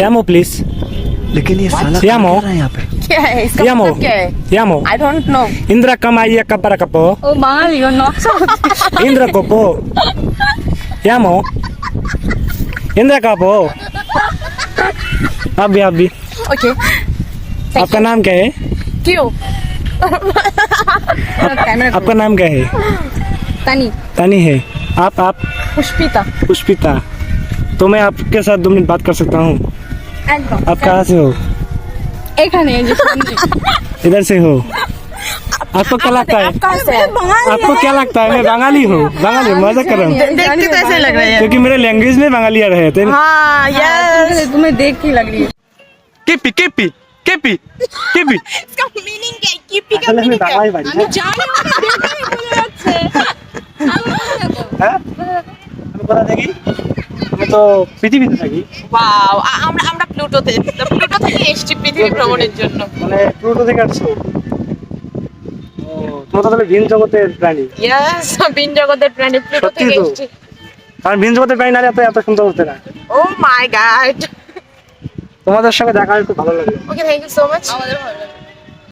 यामो please. लेकिन ये साला क्या यामो कर रहा है यहाँ पे? क्या है इसका यामो मतलब क्या है? यामो I don't know. इंद्रा कमाइया कपरा कपो ओ बांगाली हो नॉट साउथ। इंद्रा कोपो यामो इंद्रा कापो। आप भी ओके आपका नाम क्या है? क्यों? कैमरा आपका नाम क्या है? तनी तनी है। आप पुष्पिता पुष्पिता। तो मैं आपके साथ 2 मिनट बात कर सकता हूँ? একদম आप कहाँ से हो? এখানে এই যে সামনে। इधर से हो? आपको क्या लगता है? आप कहाँ से हैं? आपको क्या लगता है मैं बंगाली हूँ? बंगाली मजा कर रहा हूँ देखते तो ऐसे लग रहे हैं। क्योंकि मेरे लैंग्वेज में बंगाली आ रहे थे। हाँ यस तुम्हें देख के लग रही है। केपी केपी केपी केपी इसका मीनिंग क्या है? कीपी का আসলে আমি मीनिंग क्या বাংলায় है? বাড়ি। আমি জানি না দেখেই বোঝা যাচ্ছে। হ্যাঁ আমি কোথা থাকি? আমি তো পৃথিবীতে থাকি। ওয়াও আমরা আমরা প্লুটো থেকে এসেছি পৃথিবী ভ্রমণের জন্য। মানে প্লুটো থেকে আসছো? ও তোমরা তাহলে ভিন জগতের প্রাণী। ইয়েস বিন জগতের প্রাণী প্লুটো সত্যি থেকে তো? এসেছি। কারণ ভিন জগতের প্রাণী নাহলে এত সুন্দর হতে না। Oh my god. তোমাদের সঙ্গে দেখা হয়ে খুব ভালো লাগলো। Okay thank you so much. আমাদের ভালো লাগলো।